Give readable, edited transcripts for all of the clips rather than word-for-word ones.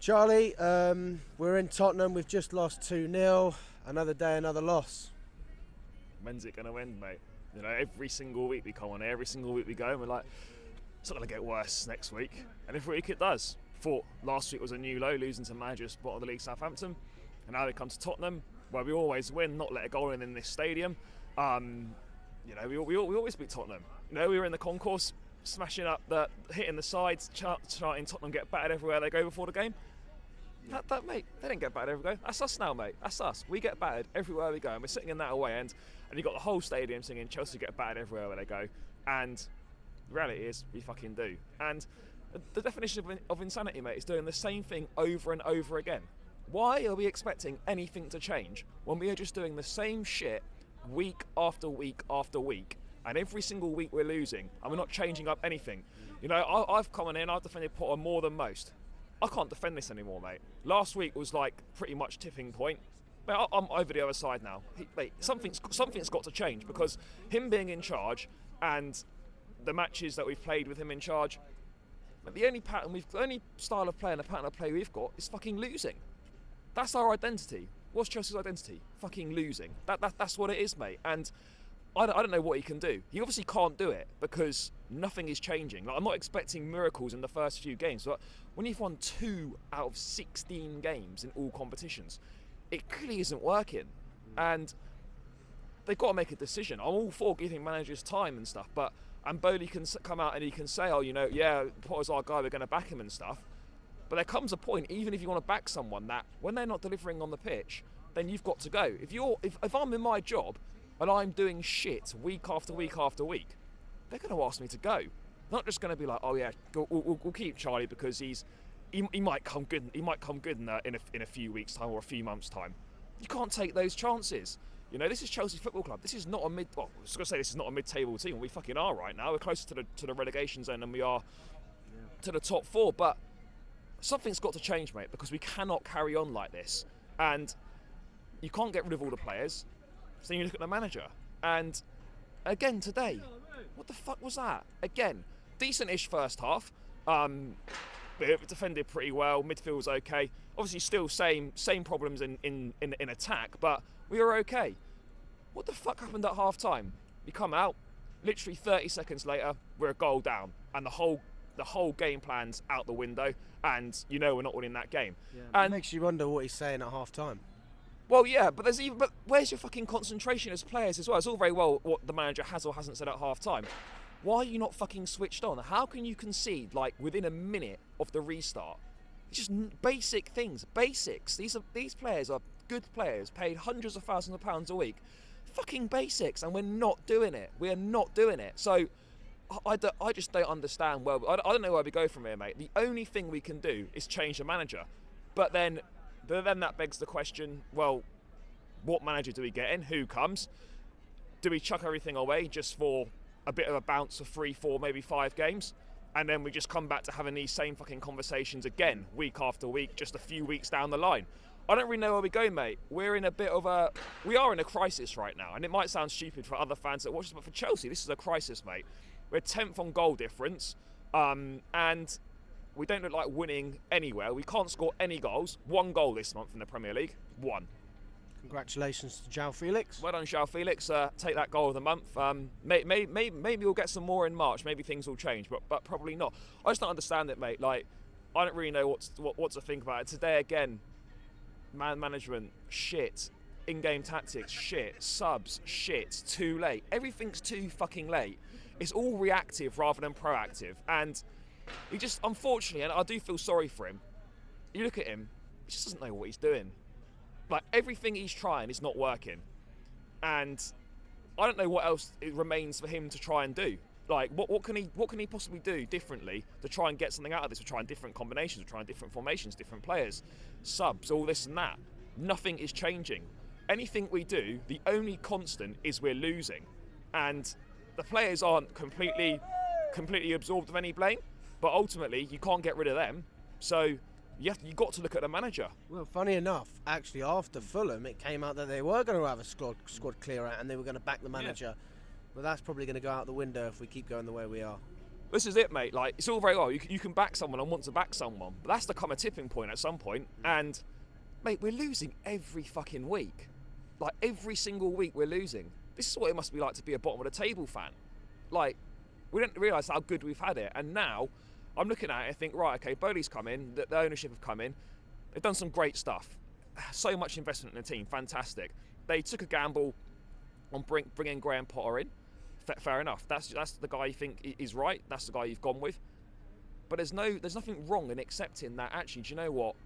Charlie, we're in Tottenham. We've just lost 2-0. Another day, another loss. When's it going to end, mate? You know, every single week we come on here, every single week we go, and we're like, it's not going to get worse next week. And every week it does. Thought last week was a new low, losing to manager spot of the league, Southampton. And now they come to Tottenham, where we always win, not let a goal in this stadium. You know, we always beat Tottenham. You know, we were in the concourse, smashing up, hitting the sides, charting Tottenham get battered everywhere they go before the game. That mate, they didn't get battered everywhere. That's us now, mate. That's us. We get battered everywhere we go, and we're sitting in that away end, and you've got the whole stadium singing Chelsea get battered everywhere where they go. And the reality is, we fucking do. And the definition of insanity, mate, is doing the same thing over and over again. Why are we expecting anything to change when we are just doing the same shit week after week after week, and every single week we're losing, and we're not changing up anything? You know, I've come in, I've defended Potter more than most. I can't defend this anymore, mate. Last week was like pretty much tipping point. Mate, I'm over the other side now. Mate, something's got to change, because him being in charge and the matches that we've played with him in charge, the only style of play and the pattern of play we've got is fucking losing. That's our identity. What's Chelsea's identity? Fucking losing. That's what it is, mate. And I don't know what he can do. He obviously can't do it because nothing is changing. Like, I'm not expecting miracles in the first few games, but when you've won 2 out of 16 games in all competitions, it clearly isn't working. And they've got to make a decision. I'm all for giving managers time and stuff, but Bowley can come out and he can say, oh, you know, yeah, Potter's our guy, we're going to back him and stuff. But there comes a point, even if you want to back someone, that when they're not delivering on the pitch, then you've got to go. If I'm in my job and I'm doing shit week after week after week, they're going to ask me to go. They're not just going to be like, oh yeah, we'll keep Charlie because he might come good. He might come good in a few weeks' time or a few months' time. You can't take those chances. You know, this is Chelsea Football Club. This is not a I was going to say this is not a mid-table team. We fucking are right now. We're closer to the relegation zone than we are to the top 4. But something's got to change, mate, because we cannot carry on like this. And you can't get rid of all the players. So then you look at the manager. And again today, what the fuck was that? Again, decent-ish first half. We defended pretty well. Midfield's okay. Obviously, still same problems in attack, but we were okay. What the fuck happened at half time? We come out, literally 30 seconds later, we're a goal down, and the whole game plan's out the window, and you know we're not winning that game. Yeah, and it makes you wonder what he's saying at half time. Well, yeah, but where's your fucking concentration as players as well? It's all very well what the manager has or hasn't said at half time. Why are you not fucking switched on? How can you concede like within a minute of the restart? It's just basic things, basics. These players are good players, paid hundreds of thousands of pounds a week. Fucking basics, and we're not doing it. We're not doing it. So I just don't understand where I don't know where we go from here, mate. The only thing we can do is change the manager, but then that begs the question: well, what manager do we get in? Who comes? Do we chuck everything away just for a bit of a bounce of 3, 4, maybe 5 games, and then we just come back to having these same fucking conversations again, week after week, just a few weeks down the line? I don't really know where we go, mate. We are in a crisis right now, and it might sound stupid for other fans that watch us, but for Chelsea, this is a crisis, mate. We're 10th on goal difference, and we don't look like winning anywhere. We can't score any goals. 1 goal this month in the Premier League. 1. Congratulations to João Felix. Well done, João Felix. Take that goal of the month. Maybe we'll get some more in March. Maybe things will change, but probably not. I just don't understand it, mate. Like, I don't really know what to think about it. Today, again, management, shit. In-game tactics, shit. Subs, shit. Too late. Everything's too fucking late. It's all reactive rather than proactive. And he just, unfortunately, and I do feel sorry for him, you look at him, he just doesn't know what he's doing. Like, everything he's trying is not working. And I don't know what else it remains for him to try and do. Like, what can he possibly do differently to try and get something out of this? We're trying different combinations, we're trying different formations, different players, subs, all this and that. Nothing is changing. Anything we do, the only constant is we're losing. And the players aren't completely absorbed of any blame, but ultimately you can't get rid of them. So you've got to look at the manager. Well, funny enough, actually, after Fulham, it came out that they were going to have a squad clear out and they were going to back the manager. Yeah. But that's probably going to go out the window if we keep going the way we are. this is it, mate. Like, it's all very well. You can back someone and want to back someone, but that's to come a tipping point at some point. And, mate, we're losing every fucking week. Like, every single week we're losing. This is what it must be like to be a bottom of the table fan. Like, we didn't realise how good we've had it. And now, I'm looking at it and think, right, okay, Bowley's come in, the ownership have come in. They've done some great stuff. So much investment in the team, fantastic. They took a gamble on bringing Graham Potter in. Fair enough. That's the guy you think is right. That's the guy you've gone with. But there's nothing wrong in accepting that. Actually, do you know what?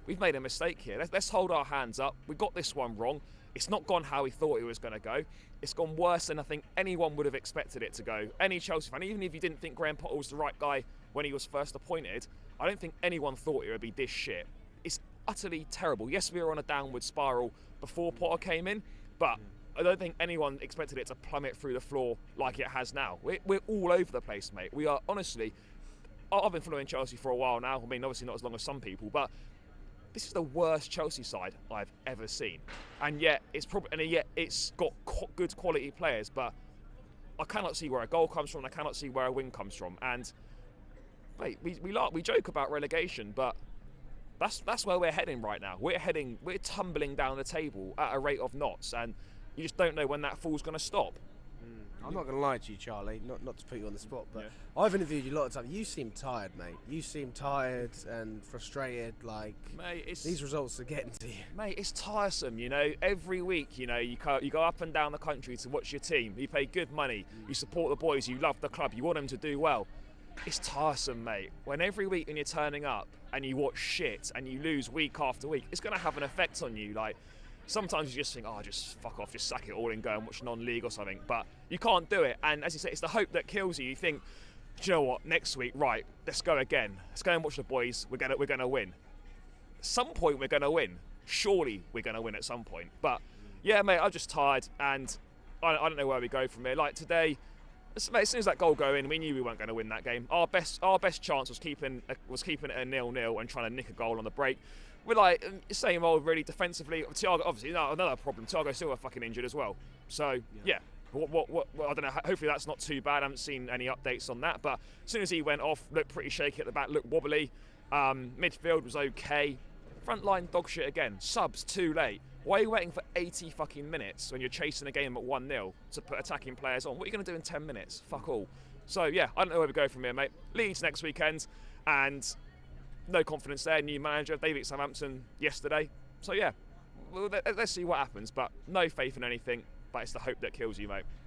We've made a mistake here. Let's hold our hands up. We got this one wrong. It's not gone how we thought it was going to go. It's gone worse than I think anyone would have expected it to go. Any Chelsea fan, even if you didn't think Graham Potter was the right guy when he was first appointed, I don't think anyone thought it would be this shit. It's utterly terrible. Yes, we were on a downward spiral before Potter came in, but I don't think anyone expected it to plummet through the floor like it has now. We're all over the place, mate. We are, honestly, I've been following Chelsea for a while now. I mean, obviously not as long as some people, but this is the worst Chelsea side I've ever seen. And yet it's got good quality players, but I cannot see where a goal comes from. I cannot see where a win comes from. And mate, we joke about relegation, but that's where we're heading right now. We're tumbling down the table at a rate of knots, and you just don't know when that fall's going to stop. I'm not going to lie to you, Charlie, not to put you on the spot, but I've interviewed you a lot of times. You seem tired, mate. You seem tired and frustrated, like, mate, these results are getting to you. Mate, it's tiresome, you know. Every week, you know, you go up and down the country to watch your team. You pay good money. You support the boys. You love the club. You want them to do well. It's tiresome, mate. When every week when you're turning up and you watch shit and you lose week after week, it's going to have an effect on you. Like, sometimes you just think, oh, just fuck off, just sack it all and go and watch non-league or something. But you can't do it. And as you say, it's the hope that kills you. You think, do you know what? Next week, right? Let's go again. Let's go and watch the boys. We're gonna win. At some point, we're gonna win. Surely, we're gonna win at some point. But yeah, mate, I'm just tired, and I don't know where we go from here. Like today, mate, as soon as that goal go in, we knew we weren't going to win that game. Our best chance was keeping it a 0-0 and trying to nick a goal on the break. We're like same old, really defensively. Thiago, obviously, another problem. Thiago's still fucking injured as well. So yeah. What I don't know. Hopefully that's not too bad. I haven't seen any updates on that. But as soon as he went off, looked pretty shaky at the back, looked wobbly. Midfield was okay. Front line dog shit again. Subs too late. Why are you waiting for 80 fucking minutes when you're chasing a game at 1-0 to put attacking players on? What are you going to do in 10 minutes? Fuck all. So yeah, I don't know where we go from here, mate. Leeds next weekend, and no confidence there. New manager, they beat Southampton yesterday. So yeah, let's see what happens. But no faith in anything. But it's the hope that kills you, mate.